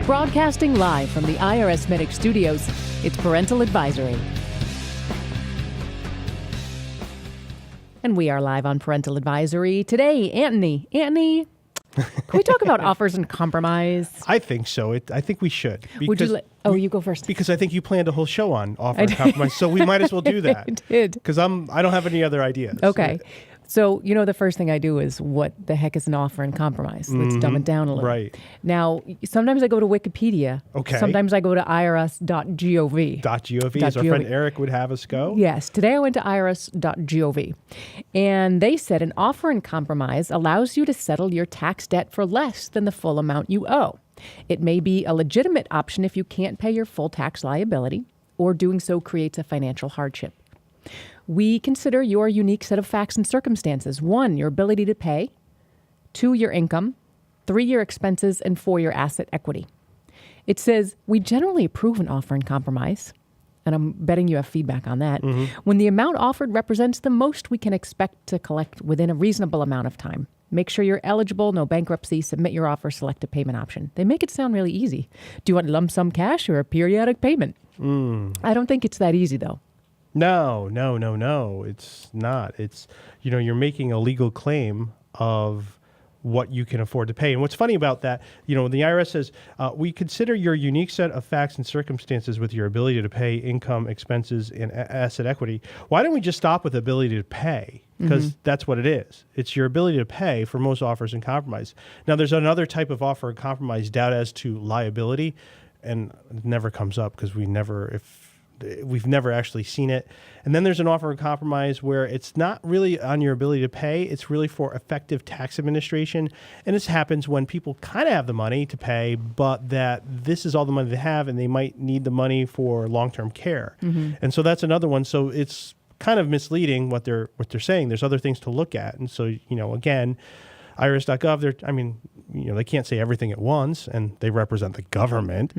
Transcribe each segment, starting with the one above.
Broadcasting live from the IRSMedic studios, it's Parental Advisory. And we are live on Parental Advisory today. Anthony, can we talk about offers and compromise? I think so. I think we should. Would you you go first. Because I think you planned a whole show on offer and compromise, so we might as well do that. I did. Because I don't have any other ideas. Okay. So, the first thing I do is, what the heck is an offer and compromise? Let's dumb it down a little. Right. Now, sometimes I go to Wikipedia. Okay. Sometimes I go to irs.gov. .gov, as our friend Eric would have us go. Yes. Today I went to irs.gov. And they said an offer and compromise allows you to settle your tax debt for less than the full amount you owe. It may be a legitimate option if you can't pay your full tax liability, or doing so creates a financial hardship. We consider your unique set of facts and circumstances. 1, your ability to pay. 2, your income. 3, your expenses. And 4, your asset equity. It says, we generally approve an offer and compromise. And I'm betting you have feedback on that. When the amount offered represents the most we can expect to collect within a reasonable amount of time. Make sure you're eligible, no bankruptcy, submit your offer, select a payment option. They make it sound really easy. Do you want lump sum cash or a periodic payment? I don't think it's that easy, though. No. It's not. It's, you're making a legal claim of what you can afford to pay. And what's funny about that, when the IRS says, we consider your unique set of facts and circumstances with your ability to pay, income, expenses, and asset equity. Why don't we just stop with ability to pay? Because that's what it is. It's your ability to pay for most offers and compromise. Now, there's another type of offer and compromise, doubt as to liability, and it never comes up because we've never actually seen it. And then there's an offer and compromise where it's not really on your ability to pay. It's really for effective tax administration. And this happens when people kind of have the money to pay, but that this is all the money they have and they might need the money for long-term care. And so that's another one. So it's kind of misleading what they're saying. There's other things to look at. And so, again, irs.gov, they can't say everything at once, and they represent the government.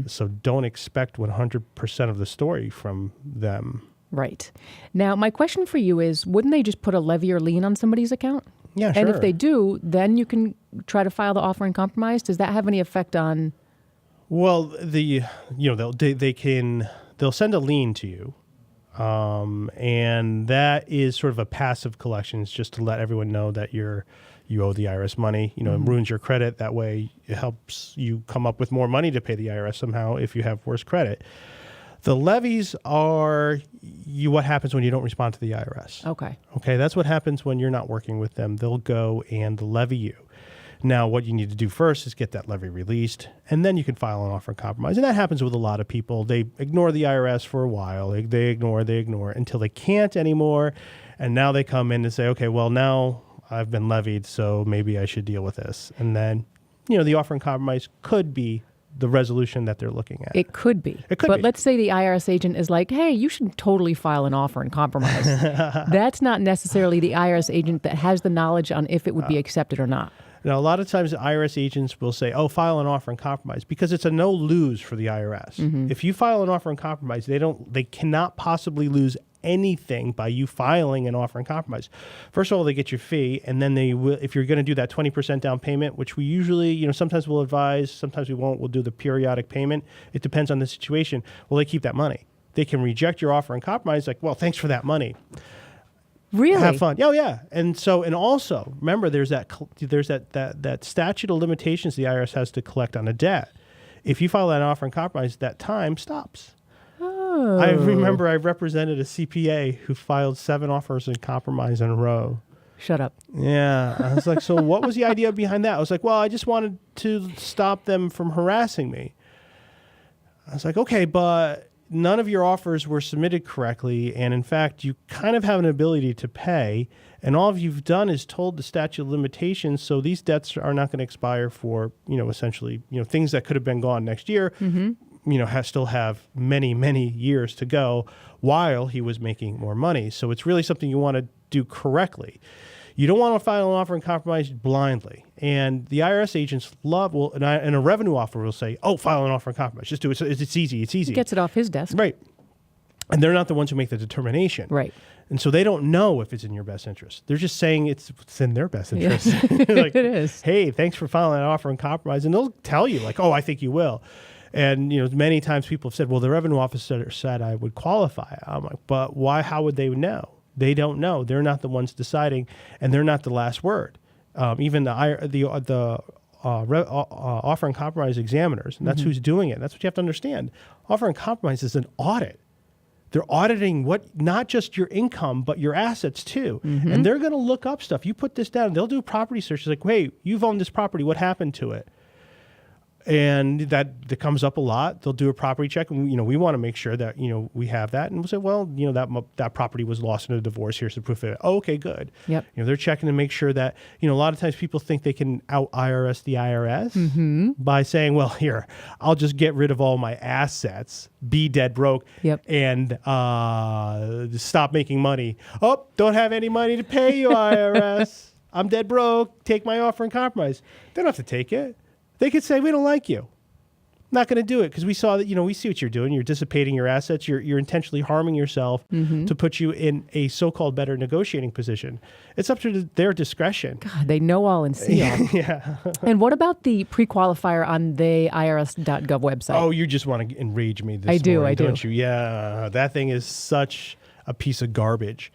So don't expect 100% of the story from them. Right. Now, my question for you is, wouldn't they just put a levy or lien on somebody's account? Yeah, sure. And if they do, then you can try to file the offer and compromise. Does that have any effect on? Well, they'll send a lien to you. And that is sort of a passive collection. It's just to let everyone know that you owe the IRS money. It ruins your credit. That way it helps you come up with more money to pay the IRS somehow if you have worse credit. The levies are what happens when you don't respond to the IRS. Okay, that's what happens when you're not working with them. They'll go and levy you. Now, what you need to do first is get that levy released, and then you can file an offer and compromise. And that happens with a lot of people. They ignore the IRS for a while. They ignore until they can't anymore. And now they come in and say, okay, well, now I've been levied, so maybe I should deal with this. And then, the offer and compromise could be the resolution that they're looking at. It could be. But let's say the IRS agent is like, hey, you should totally file an offer and compromise. That's not necessarily the IRS agent that has the knowledge on if it would be accepted or not. Now, a lot of times the IRS agents will say, file an offer and compromise, because it's a no-lose for the IRS. If you file an offer and compromise, they cannot possibly lose anything by you filing an offer and compromise. First of all, they get your fee, and then they will, if you're going to do that 20% down payment, which we usually, sometimes we'll advise, sometimes we won't, we'll do the periodic payment. It depends on the situation. Well, they keep that money. They can reject your offer and compromise, like, well, thanks for that money. Really? Have fun. Oh, yeah. And also, remember, there's that statute of limitations the IRS has to collect on a debt. If you file that offer and compromise, that time stops. Oh. I remember I represented a CPA who filed 7 offers and compromise in a row. Shut up. Yeah. I was like, so what was the idea behind that? I was like, well, I just wanted to stop them from harassing me. I was like, okay, but none of your offers were submitted correctly, and in fact, you kind of have an ability to pay, and all you've done is told the statute of limitations, so these debts are not going to expire for, essentially, things that could have been gone next year, still have many, many years to go while he was making more money. So it's really something you want to do correctly. You don't want to file an offer and compromise blindly. And the IRS agents and a revenue officer will say, file an offer and compromise. Just do it. It's easy. It's easy. He gets it off his desk. Right. And they're not the ones who make the determination. Right. And so they don't know if it's in your best interest. They're just saying it's in their best interest. Like, it is. Hey, thanks for filing an offer in compromise. And they'll tell you like, oh, I think you will. And, many times people have said, well, the revenue officer said I would qualify. I'm like, but why? How would they know? They don't know. They're not the ones deciding, and they're not the last word. Even the offer and compromise examiners, and that's who's doing it. That's what you have to understand. Offer and compromise is an audit. They're auditing not just your income, but your assets too. And they're going to look up stuff. You put this down, they'll do property searches like, hey, you've owned this property. What happened to it? And that comes up a lot. They'll do a property check, and we want to make sure that we have that. And we'll say, well, that property was lost in a divorce. Here's the proof of it. Oh, okay, good. Yep. They're checking to make sure that a lot of times people think they can out IRS the IRS by saying, well, here, I'll just get rid of all my assets, be dead broke, and stop making money. Oh, don't have any money to pay you, IRS. I'm dead broke. Take my offer in compromise. They don't have to take it. They could say, we don't like you. Not going to do it because we saw that, we see what you're doing. You're dissipating your assets. You're intentionally harming yourself to put you in a so-called better negotiating position. It's up to their discretion. God, they know all and see all. Yeah. And what about the pre-qualifier on the IRS.gov website? Oh, you just want to enrage me this morning, don't you? Yeah, that thing is such a piece of garbage.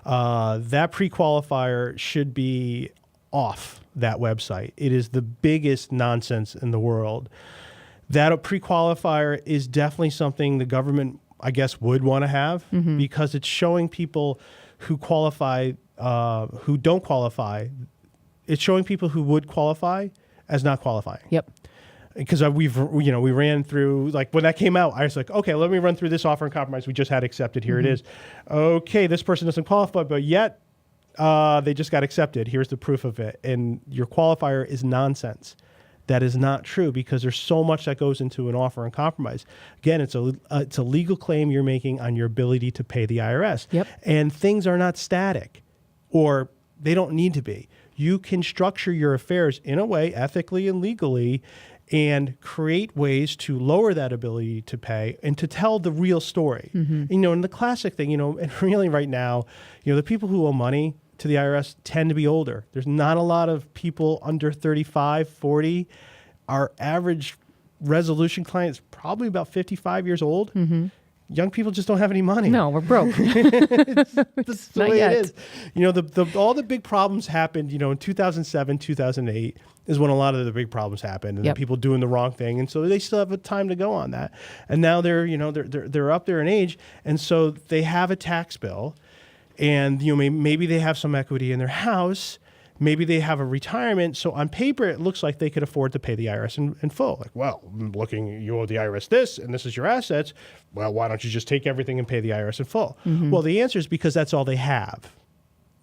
That pre-qualifier should be off that website. It is the biggest nonsense in the world. That pre-qualifier is definitely something the government, I guess, would want to have because it's showing people who qualify, who don't qualify. It's showing people who would qualify as not qualifying. Yep. Because we ran through, like when that came out, I was like, okay, let me run through this offer and compromise we just had accepted. Here it is. Okay, this person doesn't qualify, but yet they just got accepted. Here's the proof of it. And your qualifier is nonsense. That is not true because there's so much that goes into an offer and compromise. Again, it's a legal claim you're making on your ability to pay the IRS. Yep. And things are not static, or they don't need to be. You can structure your affairs in a way, ethically and legally, and create ways to lower that ability to pay and to tell the real story. And the classic thing, and really right now, the people who owe money to the IRS tend to be older. There's not a lot of people under 35, 40. Our average resolution client is probably about 55 years old. Young people just don't have any money. No, we're broke. That's the Not way yet. it is. All the big problems happened, in 2007, 2008 is when a lot of the big problems happened, and people doing the wrong thing, and so they still have a time to go on that. And now they're up there in age, and so they have a tax bill, and maybe they have some equity in their house. Maybe they have a retirement, so on paper it looks like they could afford to pay the IRS in full. Like, well, you owe the IRS this, and this is your assets. Well, why don't you just take everything and pay the IRS in full? Well, the answer is because that's all they have.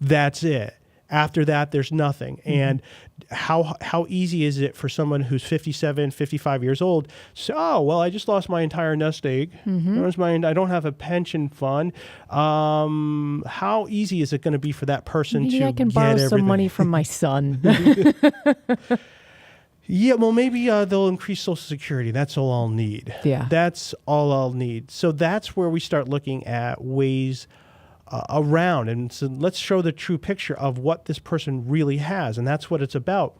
That's it. After that, there's nothing. And how easy is it for someone who's 57, 55 years old to say, oh, well, I just lost my entire nest egg. I don't have a pension fund. How easy is it going to be for that person Maybe to I can get borrow everything? some money from my son. Yeah, well, maybe they'll increase Social Security. That's all I'll need. Yeah. That's all I'll need. So that's where we start looking at ways around, and so let's show the true picture of what this person really has, and that's what it's about.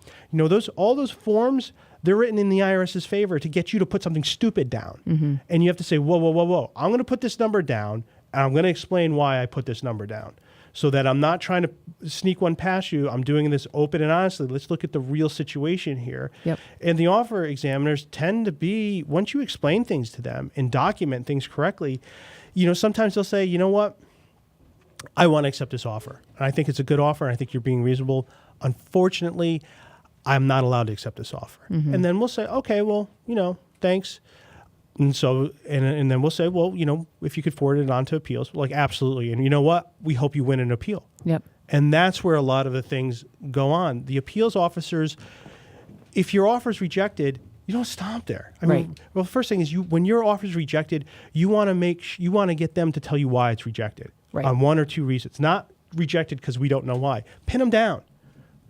All those forms, they're written in the IRS's favor to get you to put something stupid down, and you have to say, whoa, I'm going to put this number down, and I'm going to explain why I put this number down, so that I'm not trying to sneak one past you. I'm doing this open and honestly. Let's look at the real situation here. Yep. And the offer examiners tend to be, once you explain things to them and document things correctly, sometimes they'll say, you know what? I want to accept this offer. And I think it's a good offer, and I think you're being reasonable. Unfortunately, I'm not allowed to accept this offer. And then we'll say, okay, well, thanks. And so, and then we'll say, well, if you could forward it on to appeals, like, absolutely. And you know what? We hope you win an appeal. Yep. And that's where a lot of the things go on. The appeals officers, if your offer is rejected, you don't stop there. I mean, well, the first thing is when your offer is rejected, you want to get them to tell you why it's rejected. Right. On one or two reasons. Not rejected because we don't know why. Pin them down.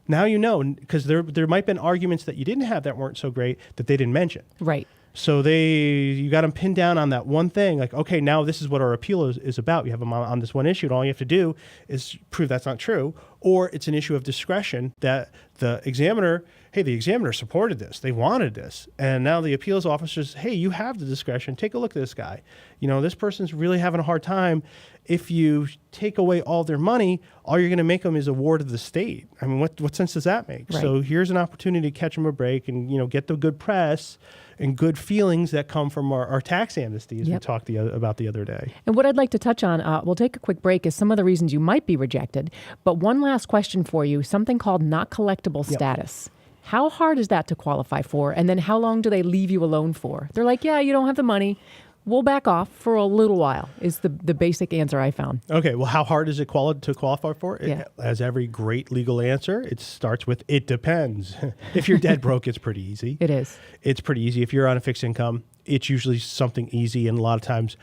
Now because there might have been arguments that you didn't have that weren't so great that they didn't mention. Right. So you got them pinned down on that one thing. Like, okay, now this is what our appeal is about. You have them on this one issue, and all you have to do is prove that's not true. Or it's an issue of discretion that the examiner supported this. They wanted this. And now the appeals officers, hey, you have the discretion. Take a look at this guy. This person's really having a hard time. If you take away all their money, all you're going to make them is a ward of the state. I mean, what sense does that make? Right. So here's an opportunity to catch them a break and, get the good press and good feelings that come from our tax amnesties we talked about the other day. And what I'd like to touch on, we'll take a quick break, is some of the reasons you might be rejected. But one last question for you, something called not collectible status. How hard is that to qualify for? And then how long do they leave you alone for? They're like, yeah, you don't have the money. We'll back off for a little while is the basic answer I found. Okay, well, how hard is it to qualify for? As every great legal answer, it starts with, it depends. If you're dead broke, it's pretty easy. It is. It's pretty easy. If you're on a fixed income, it's usually something easy. And a lot of times,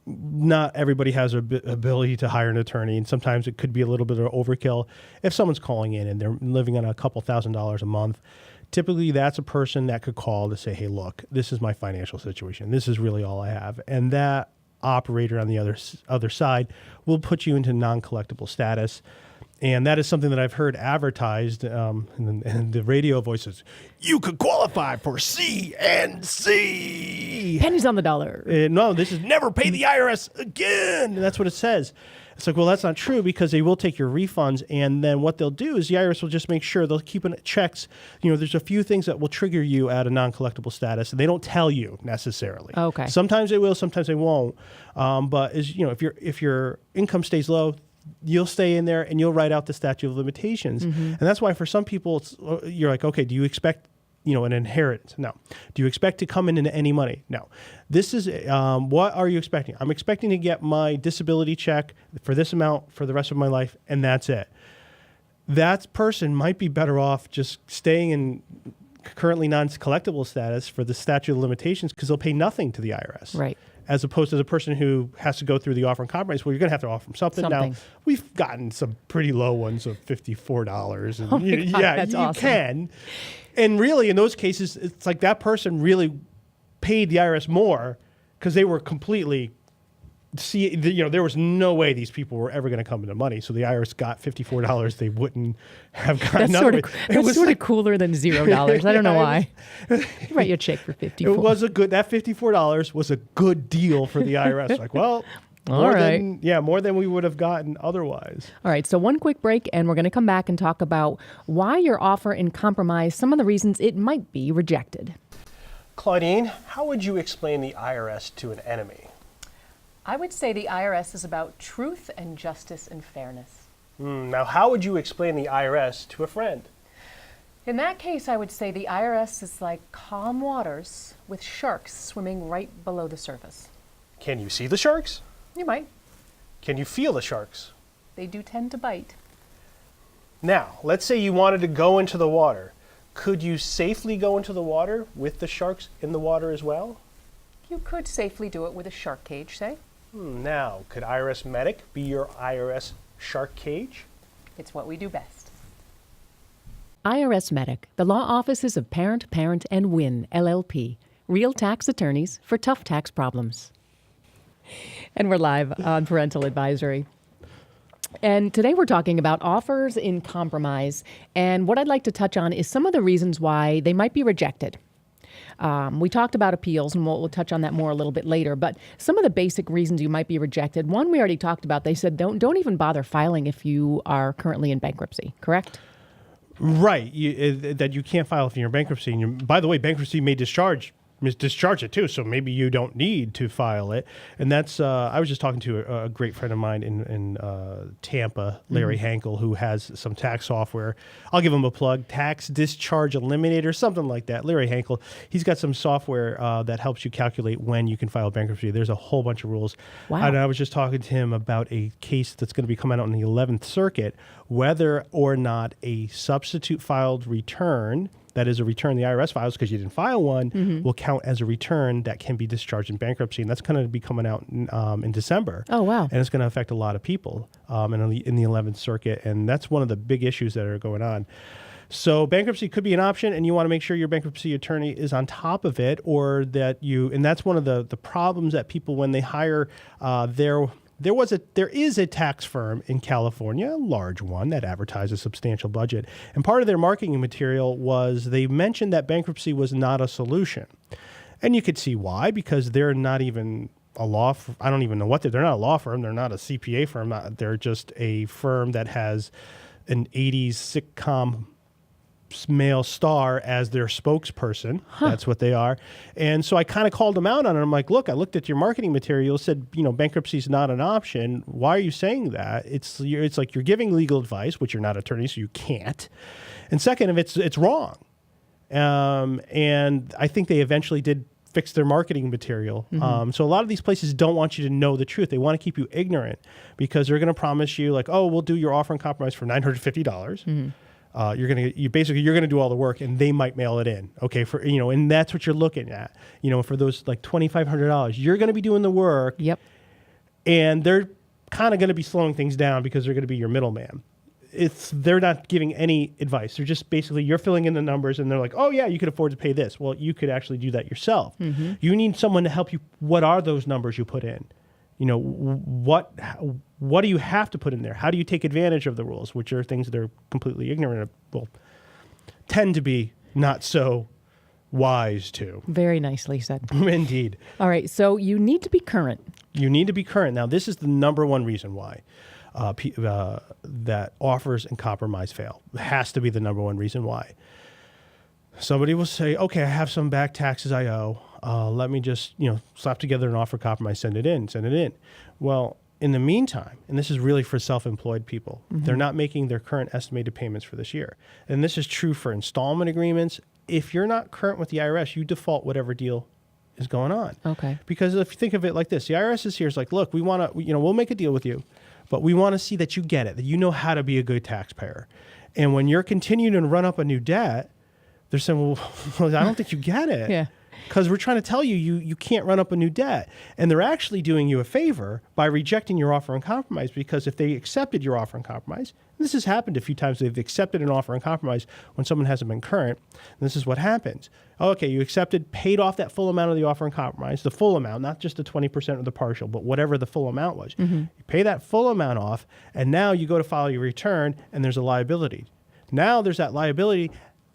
not everybody has the ability to hire an attorney, and sometimes it could be a little bit of overkill. If someone's calling in and they're living on a couple $1,000s a month, typically that's a person that could call to say, hey, look, this is my financial situation. This is really all I have. And that operator on the other side will put you into non-collectible status. And that is something that I've heard advertised, and the radio voices, you could qualify for C and C. Pennies on the dollar. No, this is never pay the IRS again. And that's what it says. It's like, well, that's not true, because they will take your refunds. And then what they'll do is the IRS will just make sure they'll keep checks. There's a few things that will trigger you at a non-collectible status, and they don't tell you necessarily. Okay. Sometimes they will, sometimes they won't. But if your income stays low, you'll stay in there and you'll write out the statute of limitations. And that's why for some people, you're like, okay, do you expect, an inheritance? No. Do you expect to come into any money? No. This is, what are you expecting? I'm expecting to get my disability check for this amount for the rest of my life, and that's it. That person might be better off just staying in currently non-collectible status for the statute of limitations, because they'll pay nothing to the IRS. Right. As opposed to the person who has to go through the offer and compromise. Well, you're going to have to offer them something. Now, we've gotten some pretty low ones of $54. And God, that's you awesome. can. And really, in those cases, it's like that person really paid the IRS more because they were completely... there was no way these people were ever going to come into money. So the IRS got $54 they wouldn't have gotten. That's sort of cooler than $0. I don't know why. You write your check for $54. It was that $54 was a good deal for the IRS. Like, well, more than we would have gotten otherwise. All right. So one quick break, and we're going to come back and talk about why your offer in compromise, some of the reasons it might be rejected. Claudine, how would you explain the IRS to an enemy? I would say the IRS is about truth and justice and fairness. Now, how would you explain the IRS to a friend? In that case, I would say the IRS is like calm waters with sharks swimming right below the surface. Can you see the sharks? You might. Can you feel the sharks? They do tend to bite. Now, let's say you wanted to go into the water. Could you safely go into the water with the sharks in the water as well? You could safely do it with a shark cage, say. Now, could IRSMedic be your IRS shark cage? It's what we do best. IRSMedic, the law offices of Parent, and Wynn, LLP. Real tax attorneys for tough tax problems. And we're live on Parental Advisory. And today we're talking about offers in compromise. And what I'd like to touch on is some of the reasons why they might be rejected. We talked about appeals, and we'll touch on that more a little bit later. But some of the basic reasons you might be rejected, one we already talked about. They said don't even bother filing if you are currently in bankruptcy, correct? Right, that you can't file if you're in bankruptcy. And by the way, bankruptcy may discharge it too, so maybe you don't need to file it. And that's I was just talking to a great friend of mine in Tampa, Larry Hankel, who has some tax software. I'll give him a plug, Tax Discharge Eliminator, something like that. Larry Hankel, he's got some software that helps you calculate when you can file bankruptcy. There's a whole bunch of rules. Wow. And I was just talking to him about a case that's going to be coming out in the 11th Circuit, whether or not a substitute filed return, that is a return the IRS files because you didn't file one, will count as a return that can be discharged in bankruptcy. And that's going to be coming out in December. Oh, wow. And it's going to affect a lot of people in the 11th Circuit. And that's one of the big issues that are going on. So bankruptcy could be an option, and you want to make sure your bankruptcy attorney is on top of it, or that and that's one of the problems that people, when they hire, there is a tax firm in California, a large one, that advertised a substantial budget. And part of their marketing material was they mentioned that bankruptcy was not a solution. And you could see why, because they're not even a law firm. I don't even know what they're not a law firm. They're not a CPA firm. They're just a firm that has an 80s sitcom male star as their spokesperson. That's what they are. And so I kind of called them out on it. I'm like, look, I looked at your marketing material, said, bankruptcy is not an option. Why are you saying that? It's like you're giving legal advice, which you're not attorneys, so you can't. And second, it's wrong. And I think they eventually did fix their marketing material. So a lot of these places don't want you to know the truth. They want to keep you ignorant, because they're going to promise you, like, oh, we'll do your offer and compromise for $950. You're going to do all the work, and they might mail it in. Okay. And that's what you're looking at, for those like $2,500, you're going to be doing the work. Yep. And they're kind of going to be slowing things down because they're going to be your middleman. They're not giving any advice. They're just basically, you're filling in the numbers, and they're like, oh yeah, you could afford to pay this. Well, you could actually do that yourself. You need someone to help you. What are those numbers you put in? What do you have to put in there? How do you take advantage of the rules, which are things that are completely ignorant of, tend to be not so wise to. Very nicely said. Indeed. All right. So you need to be current. You need to be current. Now, this is the number one reason why that offers and compromise fail. It has to be the number one reason why. Somebody will say, okay, I have some back taxes I owe. Let me just, slap together an offer compromise, send it in. Well, in the meantime, and this is really for self-employed people, they're not making their current estimated payments for this year. And this is true for installment agreements. If you're not current with the IRS, you default whatever deal is going on. Okay. Because if you think of it like this, the IRS is here, is like, look, we want to, we'll make a deal with you, but we want to see that you get it, that you know how to be a good taxpayer. And when you're continuing to run up a new debt, they're saying, well, I don't think you get it. Yeah. Because we're trying to tell you, you can't run up a new debt. And they're actually doing you a favor by rejecting your offer and compromise, because if they accepted your offer and compromise, and this has happened a few times, they've accepted an offer and compromise when someone hasn't been current, and this is what happens. Okay, you accepted, paid off that full amount of the offer and compromise, the full amount, not just the 20% or the partial, but whatever the full amount was. You pay that full amount off, and now you go to file your return, and there's a liability. Now there's that liability.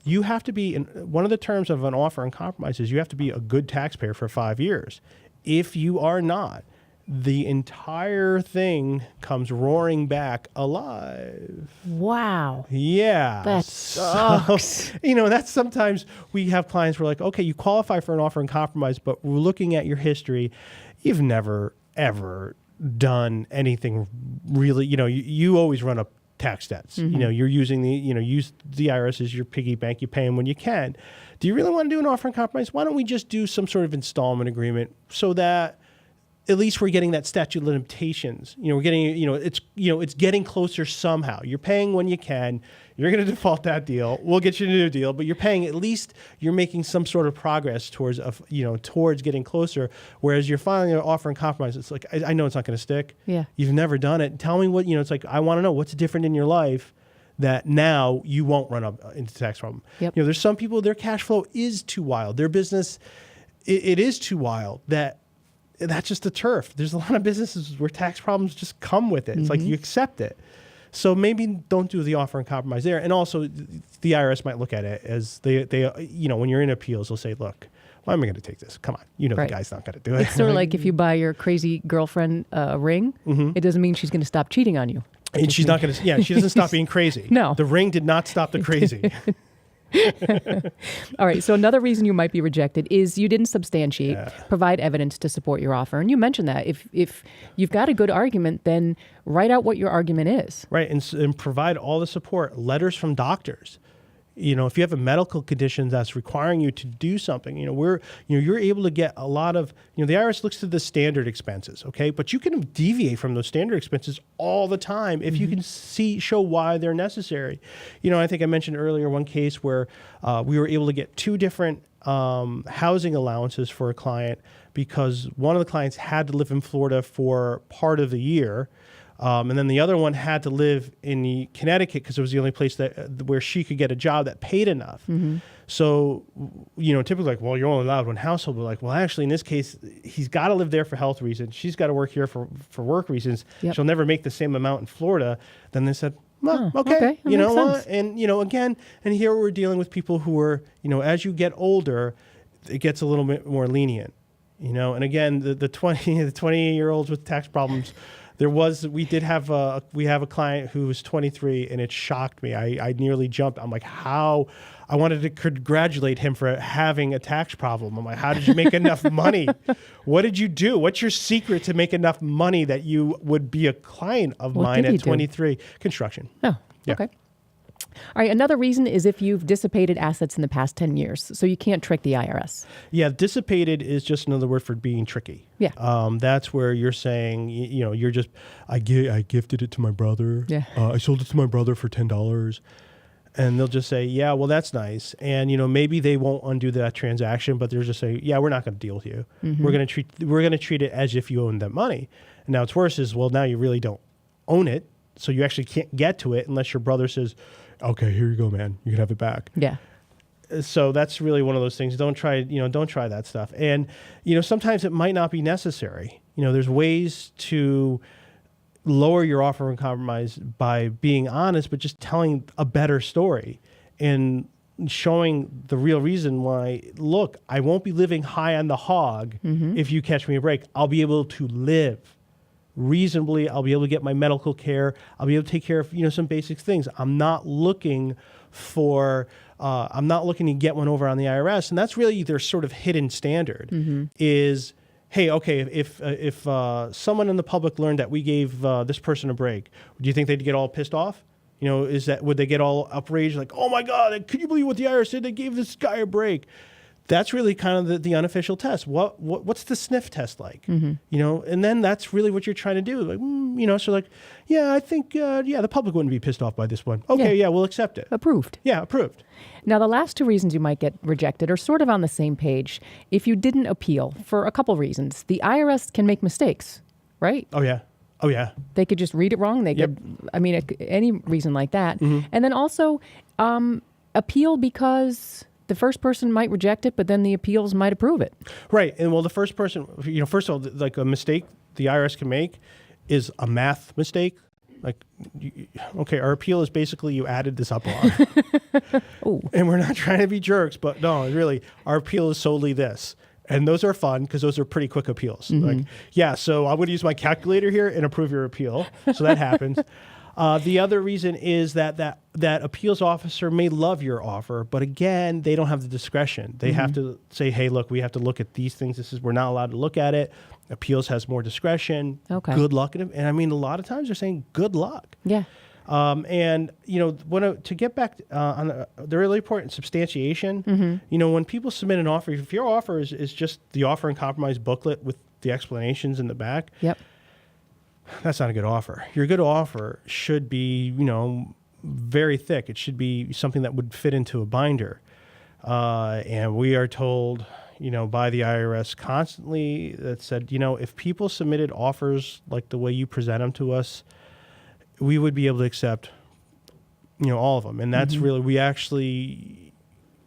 You have to be, one of the terms of an offer and compromise is you have to be a good taxpayer for 5 years. If you are not, the entire thing comes roaring back alive. Wow. Yeah. That sucks. So, that's sometimes we have clients who are like, okay, you qualify for an offer and compromise, but we're looking at your history. You've never, ever done anything really, you always run up tax debts. You're using use the IRS as your piggy bank. You pay them when you can. Do you really want to do an offer and compromise? Why don't we just do some sort of installment agreement so that at least we're getting that statute of limitations. We're getting, it's getting closer somehow. You're paying when you can. You're going to default that deal. We'll get you a new deal, but you're paying. At least you're making some sort of progress towards, towards getting closer. Whereas you're filing an offer and compromise, it's like, I know it's not going to stick. Yeah. You've never done it. Tell me what, it's like, I want to know what's different in your life that now you won't run up into tax problem. Yep. There's some people, their cash flow is too wild. Their business, it is too wild that's just the turf. There's a lot of businesses where tax problems just come with it. It's like you accept it. So maybe don't do the offer and compromise there. And also the IRS might look at it as they when you're in appeals, they'll say, look, why am I going to take this? Come on. Right. The guy's not going to do it. It's sort of like if you buy your crazy girlfriend a ring, it doesn't mean she's going to stop cheating on you. And she's not going to, she doesn't stop being crazy. No. The ring did not stop the crazy. All right. So another reason you might be rejected is you didn't substantiate, provide evidence to support your offer. And you mentioned that if you've got a good argument, then write out what your argument is. Right. And provide all the support, letters from doctors. If you have a medical condition that's requiring you to do something, you're able to get a lot of, the IRS looks to the standard expenses, okay? But you can deviate from those standard expenses all the time if you can show why they're necessary. I think I mentioned earlier one case where we were able to get 2 different housing allowances for a client because one of the clients had to live in Florida for part of the year. And then the other one had to live in Connecticut because it was the only place where she could get a job that paid enough. So, typically like, well, you're only allowed one household. But like, well, actually in this case, he's got to live there for health reasons. She's got to work here for work reasons. Yep. She'll never make the same amount in Florida. Then they said, well, okay. That You know makes what? sense. And, again, and here we're dealing with people who are, as you get older, it gets a little bit more lenient, and again, the 20-year-olds with tax problems, we have a client who was 23 and it shocked me. I nearly jumped. I'm like, how? I wanted to congratulate him for having a tax problem. I'm like, how did you make enough money? What did you do? What's your secret to make enough money that you would be a client of mine at 23? Construction. Oh, Yeah. okay. All right. Another reason is if you've dissipated assets in the past 10 years. So you can't trick the IRS. Yeah, dissipated is just another word for being tricky. Yeah. That's where you're saying, you're just, I gifted it to my brother. Yeah. I sold it to my brother for $10. And they'll just say, yeah, well, that's nice. And, maybe they won't undo that transaction, but they're just saying, yeah, we're not going to deal with you. We're going to treat it as if you own that money. And now what's worse is, well, now you really don't own it. So you actually can't get to it unless your brother says, okay, here you go, man. You can have it back. Yeah. So that's really one of those things. Don't try that stuff. And, sometimes it might not be necessary. There's ways to lower your offer and compromise by being honest, but just telling a better story and showing the real reason why, look, I won't be living high on the hog if you catch me a break. I'll be able to live reasonably. I'll be able to get my medical care. I'll be able to take care of, some basic things. I'm not looking to get one over on the IRS. And that's really their sort of hidden standard is, hey, okay, if someone in the public learned that we gave this person a break, do you think they'd get all pissed off? Would they get all outraged? Like, oh my God, could you believe what the IRS did? They gave this guy a break. That's really kind of the unofficial test. What's the sniff test like? And then that's really what you're trying to do. Like, so like, yeah, I think, the public wouldn't be pissed off by this one. Okay, yeah, we'll accept it. Approved. Yeah, approved. Now, the last two reasons you might get rejected are sort of on the same page. If you didn't appeal for a couple reasons, the IRS can make mistakes, right? Oh, yeah. They could just read it wrong. They could, any reason like that. And then also appeal because the first person might reject it, but then the appeals might approve it. Right. And well, the first person, first of all, like a mistake the IRS can make is a math mistake. Like, okay, our appeal is basically you added this up wrong. And we're not trying to be jerks, but no, really, our appeal is solely this. And those are fun because those are pretty quick appeals. Like, yeah, so I'm going to use my calculator here and approve your appeal. So that happens. The other reason is that appeals officer may love your offer, but again, they don't have the discretion. They have to say, hey, look, we have to look at these things. We're not allowed to look at it. Appeals has more discretion. Okay. Good luck. And a lot of times they're saying good luck. Yeah. And, to get back on the really important substantiation, when people submit an offer, if your offer is just the offer and compromise booklet with the explanations in the back, Yep. that's not a good offer. Your good offer should be, very thick. It should be something that would fit into a binder. And we are told, by the IRS constantly that said, if people submitted offers like the way you present them to us, we would be able to accept, all of them. And that's really, we actually,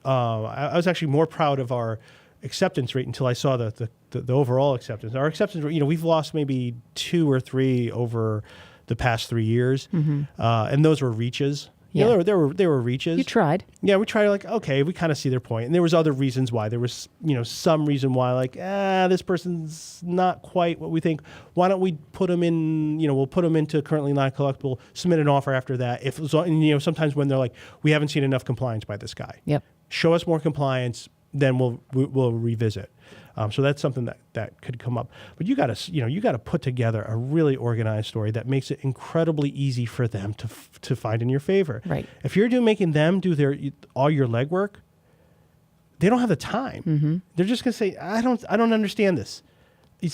I was actually more proud of our acceptance rate until I saw the overall acceptance. Our acceptance rate, we've lost maybe 2 or 3 over the past 3 years. And those were reaches. Yeah. There were reaches. You tried. Yeah, we tried, like, okay, we kind of see their point. And there was other reasons why. There was, some reason why, like, this person's not quite what we think. Why don't we put them in, we'll put them into currently non-collectible, submit an offer after that. If sometimes when they're like, we haven't seen enough compliance by this guy. Yep. Show us more compliance, then we'll revisit. So that's something that could come up. But you got to put together a really organized story that makes it incredibly easy for them to find in your favor. Right. If you're making them do all your legwork, they don't have the time. They're just going to say, I don't understand this.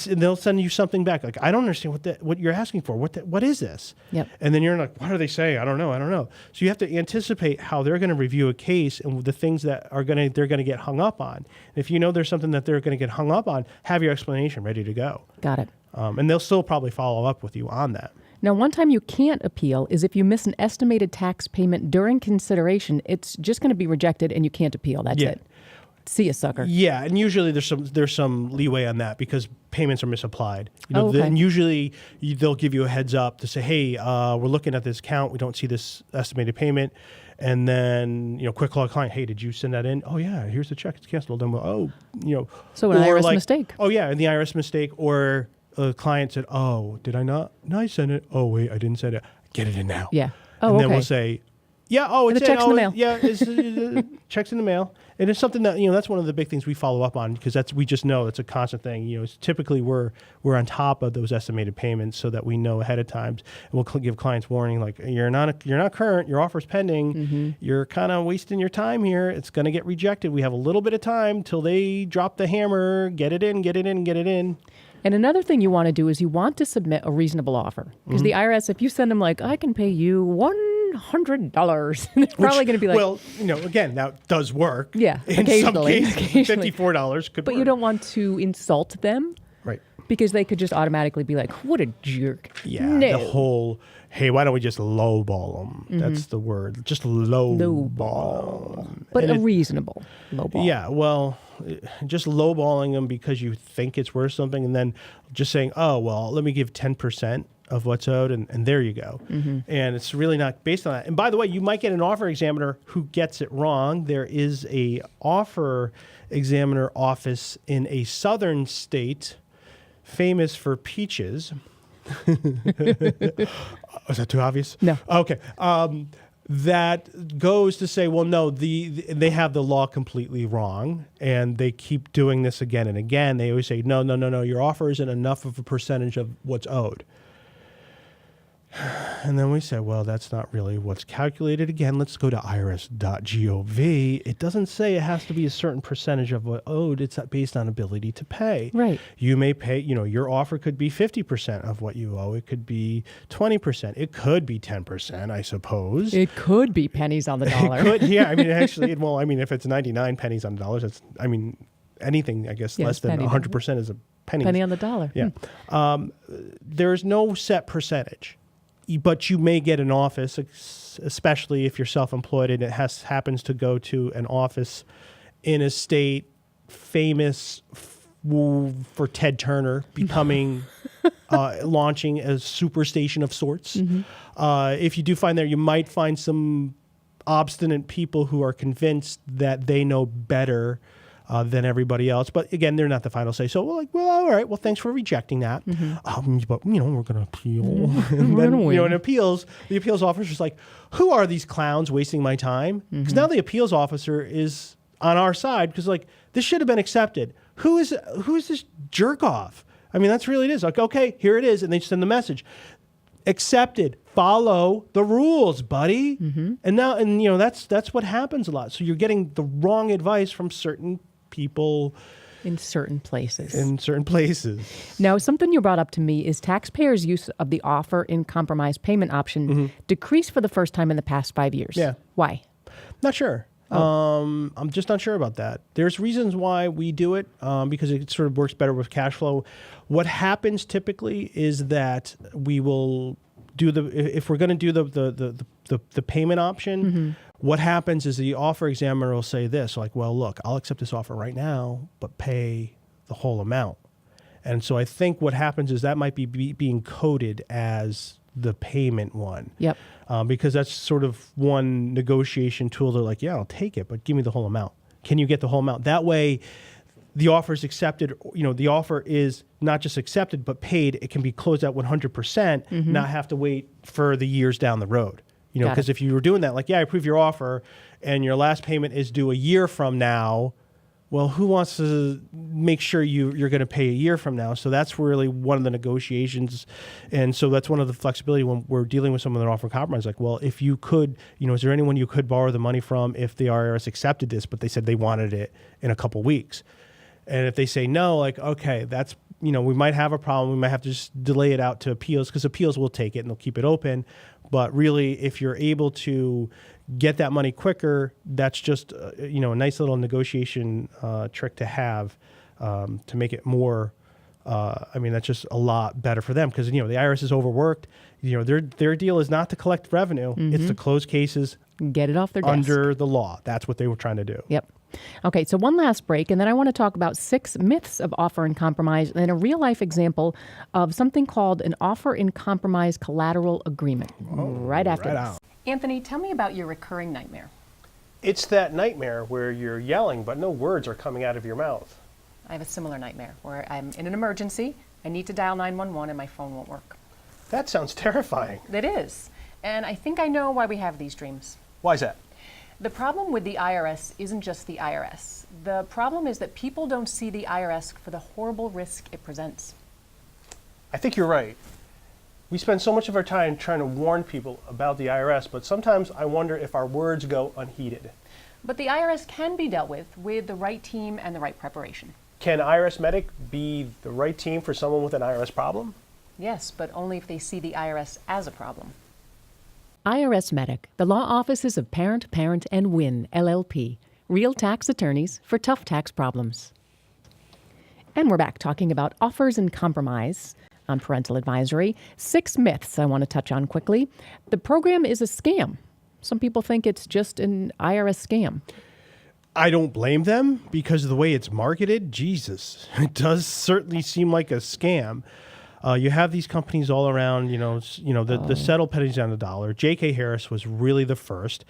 And they'll send you something back like, I don't understand what you're asking for. What is this? Yep. And then you're like, what are they saying? I don't know. So you have to anticipate how they're going to review a case and the things that they're going to get hung up on. And if there's something that they're going to get hung up on, have your explanation ready to go. Got it. And they'll still probably follow up with you on that. Now, one time you can't appeal is if you miss an estimated tax payment during consideration. It's just going to be rejected and you can't appeal. That's it. See ya, sucker. Yeah, and usually there's some leeway on that because payments are misapplied. Okay. And usually they'll give you a heads up to say, hey, we're looking at this count. We don't see this estimated payment. And then, quick call client, hey, did you send that in? Oh, yeah, here's the check. It's canceled. And So an IRS mistake. Oh, yeah, and the IRS mistake. Or a client said, oh, did I not? No, I sent it. Oh, wait, I didn't send it. Get it in now. Yeah. And then we'll say, yeah, it's the check's in the mail. Yeah, it's check's in the mail. And it's something that, that's one of the big things we follow up on because we just know it's a constant thing. It's typically we're on top of those estimated payments so that we know ahead of time. And we'll give clients warning like, you're not current, your offer's pending. Mm-hmm. You're kind of wasting your time here. It's going to get rejected. We have a little bit of time till they drop the hammer, get it in. And another thing you want to do is you want to submit a reasonable offer. Because the IRS, if you send them like, I can pay you $100, they're probably going to be like... Well, again, that does work. Yeah, in occasionally. some cases, $54 could But work. you don't want to insult them. Right. Because they could just automatically be like, what a jerk. Yeah, No. the whole, hey, why don't we just lowball them? Mm-hmm. That's the word. Just lowball them. But a reasonable lowball. Yeah, well, just lowballing them because you think it's worth something and then just saying, oh, well, let me give 10% of what's owed and there you go. Mm-hmm. And it's really not based on that. And by the way, you might get an offer examiner who gets it wrong. There is a offer examiner office in a southern state famous for peaches. Is that too obvious? No. Okay. That goes to say, well, no, they have the law completely wrong, and they keep doing this again and again. They always say, no, your offer isn't enough of a percentage of what's owed. And then we say, well, that's not really what's calculated. Again, let's go to IRS.gov. It doesn't say it has to be a certain percentage of what owed. It's based on ability to pay. Right. You may pay, your offer could be 50% of what you owe. It could be 20%. It could be 10%, I suppose. It could be pennies on the dollar. It could, yeah. Actually, if it's 99 pennies on the dollar, that's, anything, I guess, less than 100% is a penny. Penny on the dollar. Yeah. There's no set percentage. But you may get an office, especially if you're self-employed and it happens to go to an office in a state famous for Ted Turner becoming, launching a superstation of sorts. Mm-hmm. If you do find there, you might find some obstinate people who are convinced that they know better than everybody else. But again, they're not the final say. So we're like, well, all right, well, thanks for rejecting that. Mm-hmm. But, we're going to appeal. And then, in appeals, the appeals officer's like, who are these clowns wasting my time? Because now the appeals officer is on our side because, like, this should have been accepted. Who is this jerk off? That's really it is. Like, okay, here it is. And they send the message. Accepted. Follow the rules, buddy. Mm-hmm. And that's what happens a lot. So you're getting the wrong advice from certain people in certain places. Now, something you brought up to me is taxpayers' use of the offer in compromise payment option decreased for the first time in the past 5 years. Yeah. Why? Not sure. Oh. I'm just not sure about that. There's reasons why we do it because it sort of works better with cash flow. What happens typically is that we will do if we're going to do the payment option, what happens is the offer examiner will say this, like, well, look, I'll accept this offer right now, but pay the whole amount. And so I think what happens is that might be being coded as the payment one. Yep. Because that's sort of one negotiation tool. They're like, yeah, I'll take it, but give me the whole amount. Can you get the whole amount? That way, the offer is accepted. The offer is not just accepted, but paid. It can be closed out 100%, not have to wait for the years down the road. Because if you were doing that, like, yeah, I approve your offer, and your last payment is due a year from now, well, who wants to make sure you're going to pay a year from now? So that's really one of the negotiations. And so that's one of the flexibility when we're dealing with someone that offer compromise. Like, well, if you could, is there anyone you could borrow the money from if the IRS accepted this, but they said they wanted it in a couple weeks? And if they say no, like, okay, that's, we might have a problem. We might have to just delay it out to appeals because appeals will take it and they'll keep it open. But really, if you're able to get that money quicker, that's just, a nice little negotiation trick to have to make it more, that's just a lot better for them because, the IRS is overworked. Their deal is not to collect revenue. It's to close cases. Get it off their desk. Under the law. That's what they were trying to do. Yep. Okay, so one last break, and then I want to talk about 6 myths of offer in compromise and a real-life example of something called an offer in compromise collateral agreement. Right after this. Anthony, tell me about your recurring nightmare. It's that nightmare where you're yelling, but no words are coming out of your mouth. I have a similar nightmare where I'm in an emergency, I need to dial 911, and my phone won't work. That sounds terrifying. It is. And I think I know why we have these dreams. Why is that? The problem with the IRS isn't just the IRS. The problem is that people don't see the IRS for the horrible risk it presents. I think you're right. We spend so much of our time trying to warn people about the IRS, but sometimes I wonder if our words go unheeded. But the IRS can be dealt with the right team and the right preparation. Can IRSMedic be the right team for someone with an IRS problem? Yes, but only if they see the IRS as a problem. IRSMedic, the law offices of Parent, and Wynn, LLP, real tax attorneys for tough tax problems. And we're back talking about offers and compromise on Parental Advisory. 6 myths I want to touch on quickly. The program is a scam. Some people think it's just an IRS scam. I don't blame them because of the way it's marketed. Jesus, it does certainly seem like a scam. You have these companies all around, the settle pennies on the dollar. J.K. Harris was really the first.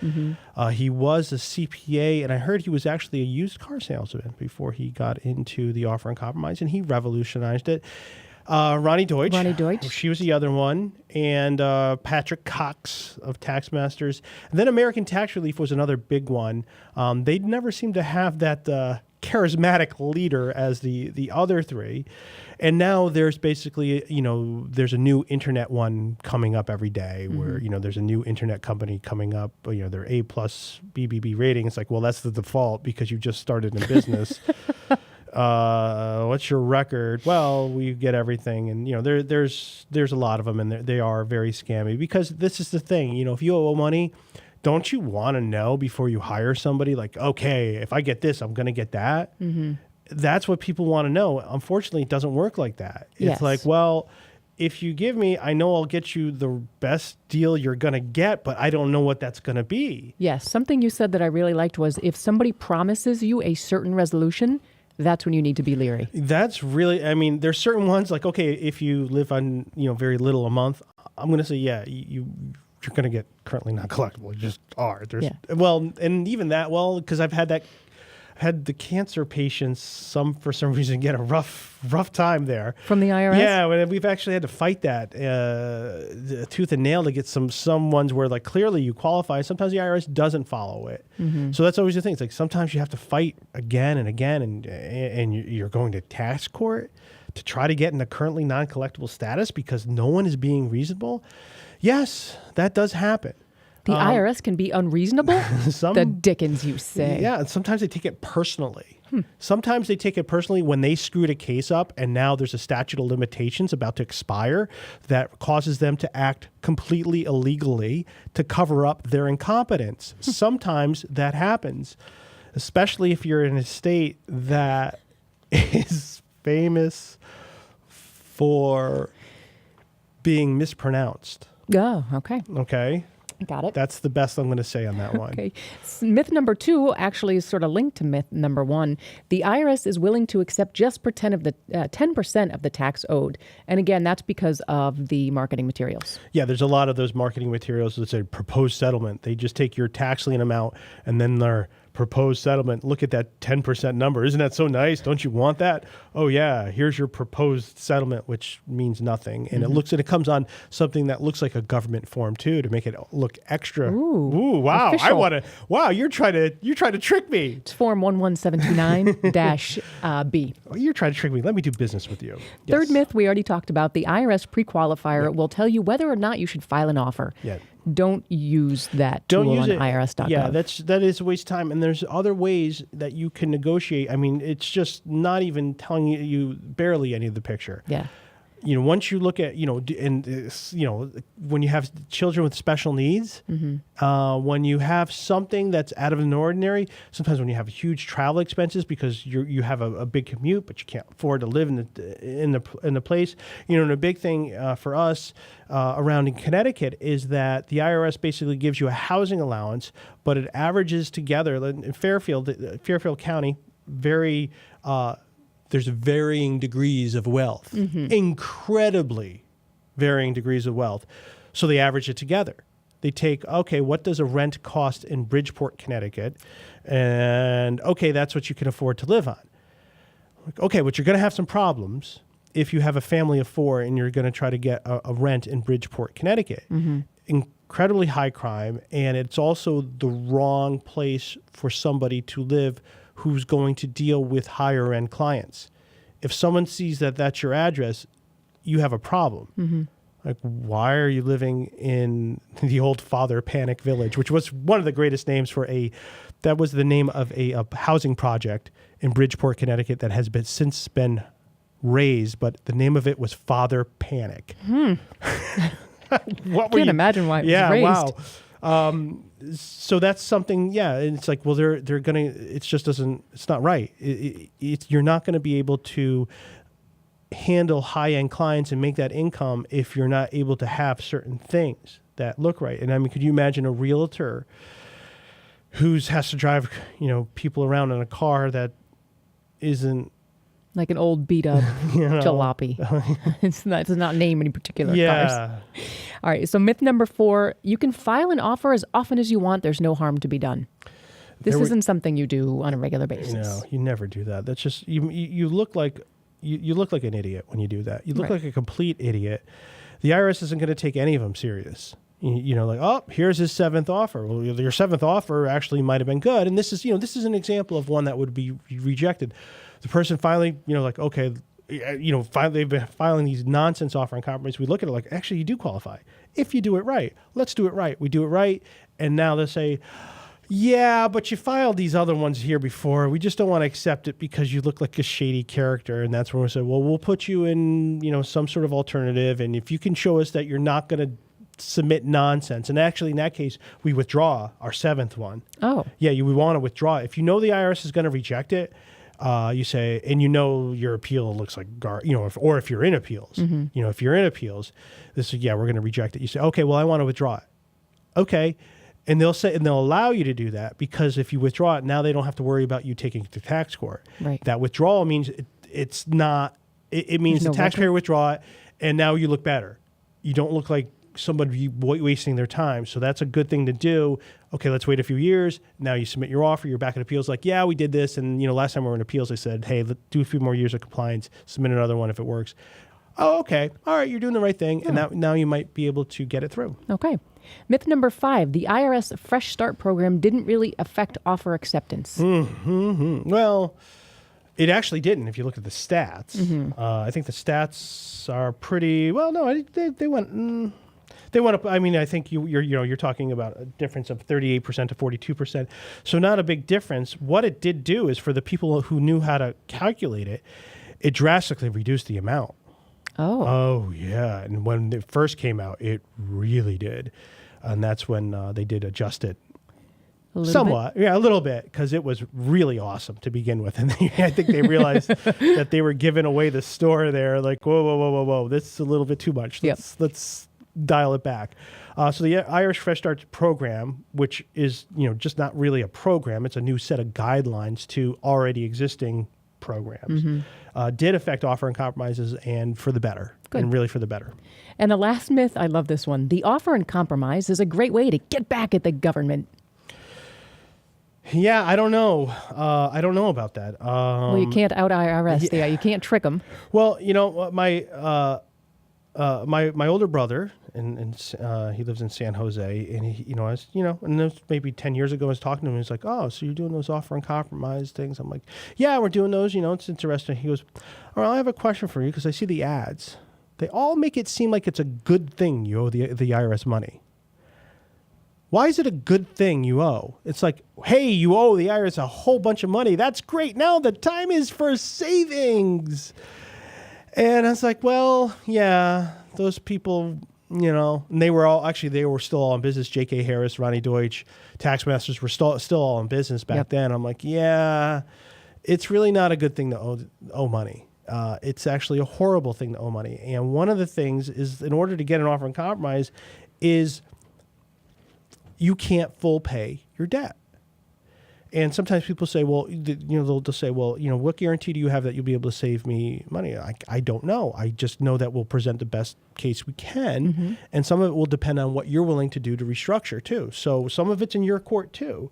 He was a CPA, and I heard he was actually a used car salesman before he got into the offer and compromise, and he revolutionized it. Ronnie Deutsch. She was the other one. And Patrick Cox of Taxmasters. And then American Tax Relief was another big one. They never seemed to have that charismatic leader as the other 3. And now there's basically, there's a new internet one coming up every day where, there's a new internet company coming up, their A+ BBB rating. It's like, well, that's the default because you just started in business. What's your record? Well, we get everything. And, there's a lot of them, and they are very scammy because this is the thing. If you owe money, don't you want to know before you hire somebody, like, okay, if I get this, I'm going to get that? That's what people want to know. Unfortunately, it doesn't work like that. It's like, well, if you give me, I know I'll get you the best deal you're going to get, but I don't know what that's going to be. Yes. Something you said that I really liked was if somebody promises you a certain resolution, that's when you need to be leery. That's really, there's certain ones like, okay, if you live on, very little a month, I'm going to say, yeah, you're going to get currently not collectible. You just are. Well, and even that, because I've had the cancer patients for some reason get a rough time there from the IRS. Yeah, we've actually had to fight that tooth and nail to get some ones where like clearly you qualify. Sometimes the IRS doesn't follow it, so that's always the thing. It's like sometimes you have to fight again and again, and you're going to tax court to try to get in a currently non-collectible status because no one is being reasonable. Yes, that does happen. The IRS can be unreasonable? The dickens you say. Yeah, and sometimes they take it personally. Sometimes they take it personally when they screwed a case up and now there's a statute of limitations about to expire that causes them to act completely illegally to cover up their incompetence. Sometimes that happens, especially if you're in a state that is famous for being mispronounced. Oh, okay. Okay. Got it. That's the best I'm going to say on that one. Okay. Myth number 2 actually is sort of linked to myth number 1. The IRS is willing to accept just 10% of the tax owed. And again, that's because of the marketing materials. Yeah, there's a lot of those marketing materials that say proposed settlement. They just take your tax lien amount and then their proposed settlement. Look at that 10% number. Isn't that so nice? Don't you want that? Oh yeah, here's your proposed settlement, which means nothing. And it comes on something that looks like a government form too to make it look extra. Ooh, wow. Official. I want to. Wow, you're trying to trick me. It's form 11729-B. Oh, you're trying to trick me. Let me do business with you. Third myth we already talked about. The IRS pre-qualifier will tell you whether or not you should file an offer. Yeah. Don't use that tool on IRS.gov. Yeah, that is a waste of time. And there's other ways that you can negotiate. It's just not even telling you barely any of the picture. Yeah. once you look at, when you have children with special needs, when you have something that's out of the ordinary, sometimes when you have huge travel expenses because you have a big commute, but you can't afford to live in the place. And a big thing for us around in Connecticut is that the IRS basically gives you a housing allowance, but it averages together in Fairfield County, there's varying degrees of wealth, incredibly varying degrees of wealth. So they average it together. They take, okay, what does a rent cost in Bridgeport, Connecticut? And okay, that's what you can afford to live on. Okay, but you're going to have some problems if you have a family of 4 and you're going to try to get a rent in Bridgeport, Connecticut. Incredibly high crime, and it's also the wrong place for somebody to live who's going to deal with higher end clients. If someone sees that that's your address, you have a problem. Like, why are you living in the old Father Panic Village, which was one of the greatest names for that was the name of a housing project in Bridgeport, Connecticut that has since been raised, but the name of it was Father Panic. Can't imagine why it was raised. Wow. So that's something, and it's like, well, they're going to, it's not right. You're not going to be able to handle high-end clients and make that income if you're not able to have certain things that look right. And I mean, could you imagine a realtor who has to drive, people around in a car that isn't like an old beat up jalopy. It's not name any particular cars. All right. So myth number 4, you can file an offer as often as you want. There's no harm to be done. This isn't something you do on a regular basis. No, you never do that. That's just, you look like, you look like an idiot when you do that. You look like a complete idiot. The IRS isn't going to take any of them serious. Like, oh, here's his 7th offer. Well, your 7th offer actually might have been good. And this is an example of one that would be rejected. The person finally, okay, finally they've been filing these nonsense offer and compromise. We look at it like, actually, you do qualify. If you do it right, let's do it right. We do it right. And now they say, yeah, but you filed these other ones here before. We just don't want to accept it because you look like a shady character. And that's when we say, well, we'll put you in, some sort of alternative. And if you can show us that you're not going to submit nonsense. And actually, in that case, we withdraw our 7th one. Oh. Yeah, we want to withdraw it. If you know the IRS is going to reject it, you say, and your appeal looks like or if you're in appeals, if you're in appeals, we're going to reject it. You say, okay, well, I want to withdraw it. Okay. And they'll allow you to do that because if you withdraw it, now they don't have to worry about you taking it to tax court. Right. That withdrawal means it means the taxpayer withdraw it, and now you look better. You don't look like somebody wasting their time. So that's a good thing to do. Okay, let's wait a few years. Now you submit your offer. You're back in appeals. Like, yeah, we did this. And, last time we were in appeals, I said, hey, let's do a few more years of compliance. Submit another one if it works. Oh, okay. All right, you're doing the right thing. Yeah. And now you might be able to get it through. Okay. Myth number 5, the IRS Fresh Start program didn't really affect offer acceptance. Well, it actually didn't if you look at the stats. I think the stats are pretty, well, no, they went... They went up. I mean, I think you're talking about a difference of 38% to 42%. So not a big difference. What it did do is for the people who knew how to calculate it, it drastically reduced the amount. Oh, yeah. And when it first came out, it really did. And that's when they did adjust it. Somewhat. Yeah, a little bit, because it was really awesome to begin with. And I think they realized that they were giving away the store there. Like, whoa. This is a little bit too much. Let's dial it back. So the Irish Fresh Start program, which is just not really a program, it's a new set of guidelines to already existing programs, did affect offer and compromises, and for the better. Good. And really for the better. And the last myth, I love this one. The offer and compromise is a great way to get back at the government. Yeah, I don't know. I don't know about that. Well, you can't out IRS. You can't trick them. Well, my older brother, and he lives in San Jose, and he, and this maybe 10 years ago, I was talking to him. He's like, "Oh, so you're doing those offer and compromise things?" I'm like, "Yeah, we're doing those. It's interesting." He goes, "All right, I have a question for you because I see the ads. They all make it seem like it's a good thing you owe the IRS money. Why is it a good thing you owe? It's like, hey, you owe the IRS a whole bunch of money. That's great. Now the time is for savings." And I was like, well, yeah, those people, and they were still all in business. J.K. Harris, Ronnie Deutsch, tax masters were still all in business back then. I'm like, yeah, it's really not a good thing to owe money. It's actually a horrible thing to owe money. And one of the things is, in order to get an offer in compromise, is you can't full pay your debt. And sometimes people say, well, they'll say, well, what guarantee do you have that you'll be able to save me money? I don't know. I just know that we'll present the best case we can. Mm-hmm. And some of it will depend on what you're willing to do to restructure too. So some of it's in your court too.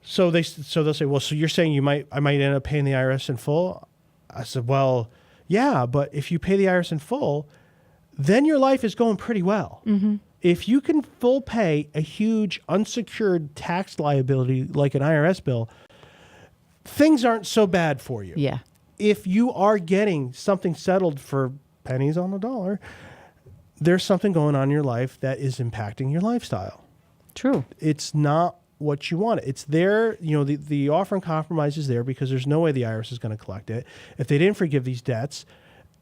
So they'll say, well, so you're saying I might end up paying the IRS in full? I said, well, yeah, but if you pay the IRS in full, then your life is going pretty well. Mm-hmm. If you can full pay a huge unsecured tax liability like an IRS bill, things aren't so bad for you. Yeah. If you are getting something settled for pennies on the dollar, there's something going on in your life that is impacting your lifestyle. True. It's not what you want. It's there, the offer in compromise is there because there's no way the IRS is going to collect it. If they didn't forgive these debts,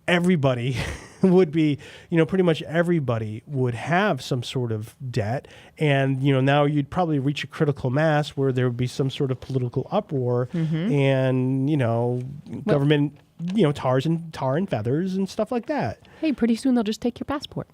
everybody would be, pretty much everybody would have some sort of debt. And, now you'd probably reach a critical mass where there would be some sort of political uproar and, government, tar and feathers and stuff like that. Hey, pretty soon they'll just take your passport.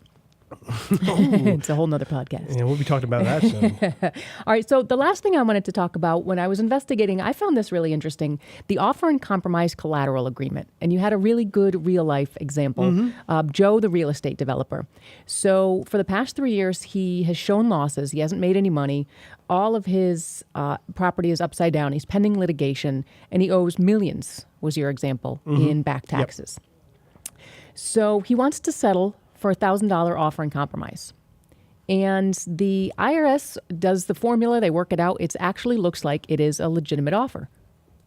It's a whole nother podcast. Yeah, we'll be talking about that soon. All right. So the last thing I wanted to talk about, when I was investigating, I found this really interesting. The offer and compromise collateral agreement. And you had a really good real life example. Joe, the real estate developer. So for the past 3 years, he has shown losses. He hasn't made any money. All of his property is upside down. He's pending litigation and he owes millions, was your example, in back taxes. Yep. So he wants to settle for a $1,000 offer and compromise. And the IRS does the formula, they work it out. It actually looks like it is a legitimate offer.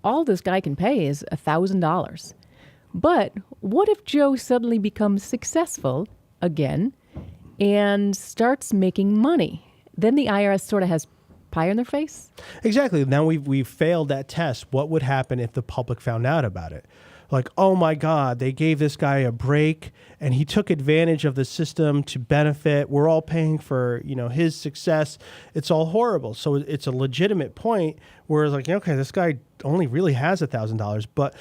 All this guy can pay is $1,000. But what if Joe suddenly becomes successful again and starts making money? Then the IRS sort of has pie in their face? Exactly. Now we've failed that test. What would happen if the public found out about it? Like, oh my God, they gave this guy a break and he took advantage of the system to benefit. We're all paying for, his success. It's all horrible. So it's a legitimate point where it's like, okay, this guy only really has $1,000. But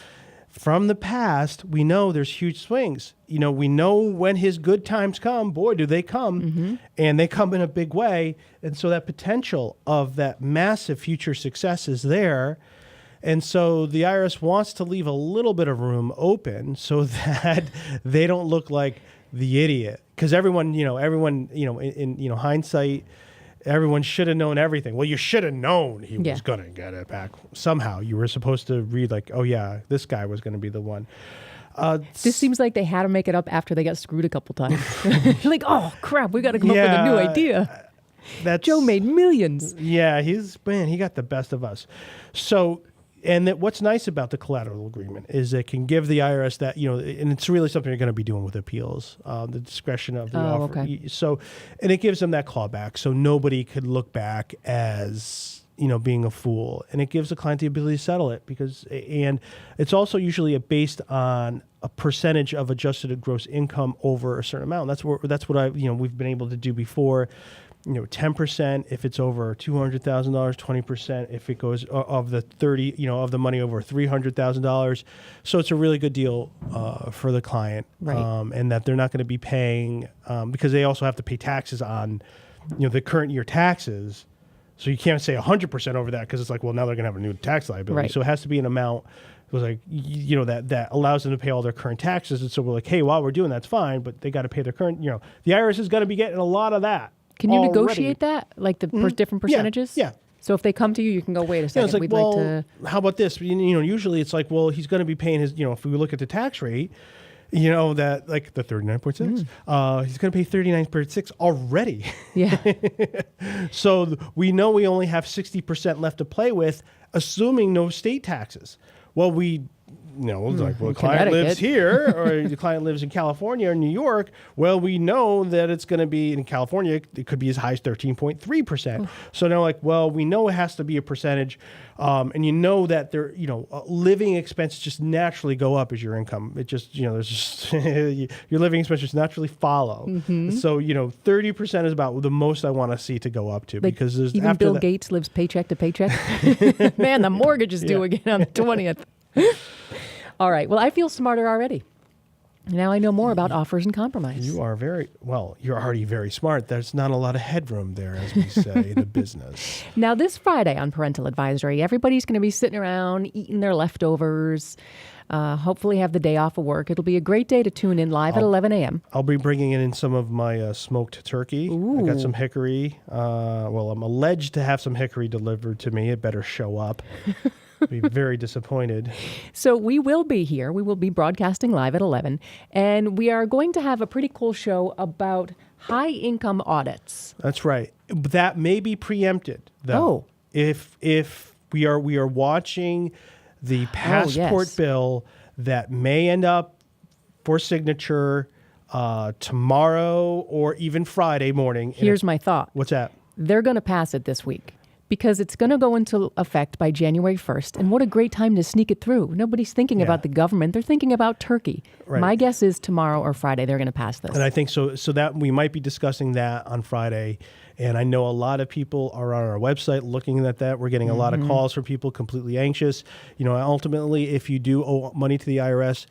from the past, we know there's huge swings. We know when his good times come, boy, do they come. And they come in a big way. And so that potential of that massive future success is there. And so the IRS wants to leave a little bit of room open so that they don't look like the idiot. Because everyone, in hindsight, everyone should have known everything. Well, you should have known he was going to get it back. Somehow you were supposed to read like, oh yeah, this guy was going to be the one. This seems like they had to make it up after they got screwed a couple times. Like, oh crap, we got to come up with a new idea. Joe made millions. Yeah, he got the best of us. So. And what's nice about the collateral agreement is it can give the IRS that, and it's really something you're going to be doing with appeals, the discretion of the offer. Okay. So, and it gives them that clawback so nobody could look back as, being a fool. And it gives the client the ability to settle it and it's also usually based on a percentage of adjusted gross income over a certain amount. That's what we've been able to do before. 10% if it's over $200,000, 20% if it goes of the 30, of the money over $300,000. So it's a really good deal for the client, right. And that they're not going to be paying because they also have to pay taxes on, the current year taxes. So you can't say 100% over that because it's like, well, now they're going to have a new tax liability. Right. So it has to be an amount. It was like, that allows them to pay all their current taxes. And so we're like, hey, while we're doing that's fine, but they got to pay their current, the IRS is going to be getting a lot of that. Can you negotiate that, like the different percentages? Yeah. So if they come to you, you can go, wait a second, it's like, we'd well, like to... how about this? Usually it's like, well, he's going to be paying his, if we look at the tax rate, that like the 39.6, he's going to pay 39.6 already. Yeah. So we know we only have 60% left to play with, assuming no state taxes. Well, we it's like, well, the client lives here or the client lives in California or New York. Well, we know that it's going to be in California. It could be as high as 13.3%. So now like, well, we know it has to be a percentage. And you know that there, living expenses just naturally go up as your income. It just, there's just your living expenses naturally follow. So, 30% is about the most I want to see to go up to, because there's even after Bill Gates lives paycheck to paycheck. Man, the mortgage is due again on the 20th. All right. Well, I feel smarter already. Now I know more about offers and compromise. You are you're already very smart. There's not a lot of headroom there, as we say in the business. Now, this Friday on Parental Advisory, everybody's going to be sitting around eating their leftovers, hopefully have the day off of work. It'll be a great day to tune in live at 11 a.m. I'll be bringing in some of my smoked turkey. Ooh. I got some hickory. I'm alleged to have some hickory delivered to me. It better show up. Be very disappointed. So we will be here. We will be broadcasting live at 11. And we are going to have a pretty cool show about high-income audits. That's right. That may be preempted, though. Oh. If we are watching the passport bill that may end up for signature tomorrow or even Friday morning. Here's my thought. What's that? They're going to pass it this week, because it's going to go into effect by January 1st. And what a great time to sneak it through. Nobody's thinking about the government. They're thinking about Turkey. Right. My guess is tomorrow or Friday they're going to pass this. And I think so that we might be discussing that on Friday. And I know a lot of people are on our website looking at that. We're getting a lot of calls from people completely anxious. Ultimately, if you do owe money to the IRS,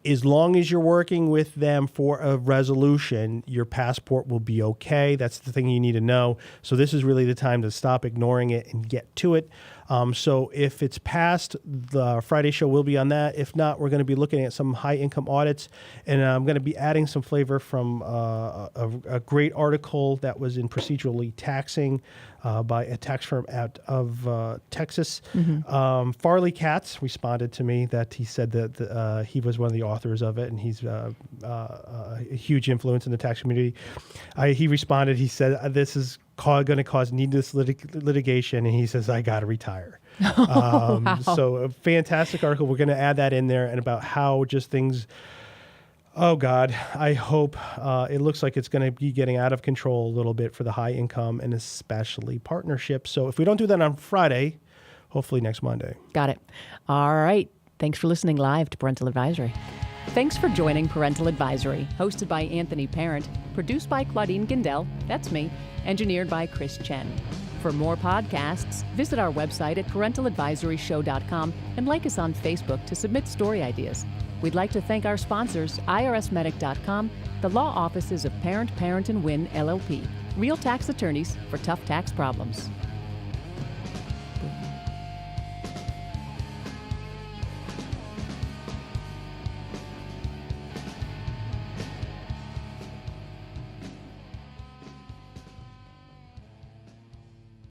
as long as you're working with them for a resolution, your passport will be okay. That's the thing you need to know. So this is really the time to stop ignoring it and get to it. So if it's passed, the Friday show will be on that. If not, we're going to be looking at some high-income audits. And I'm going to be adding some flavor from a great article that was in Procedurally Taxing by a tax firm out of Texas. Farley Katz responded to me that he said that he was one of the authors of it, and he's a huge influence in the tax community. He responded, he said, this is going to cause needless litigation, and he says, I got to retire. Wow. So a fantastic article. We're going to add that in there, and about how just things... Oh, God, I hope it looks like it's going to be getting out of control a little bit for the high income and especially partnerships. So if we don't do that on Friday, hopefully next Monday. Got it. All right. Thanks for listening live to Parental Advisory. Thanks for joining Parental Advisory, hosted by Anthony Parent, produced by Claudine Gindel, that's me, engineered by Chris Chen. For more podcasts, visit our website at parentaladvisoryshow.com and like us on Facebook to submit story ideas. We'd like to thank our sponsors, IRSMedic.com, the law offices of Parent, and Wynn, LLP, real tax attorneys for tough tax problems.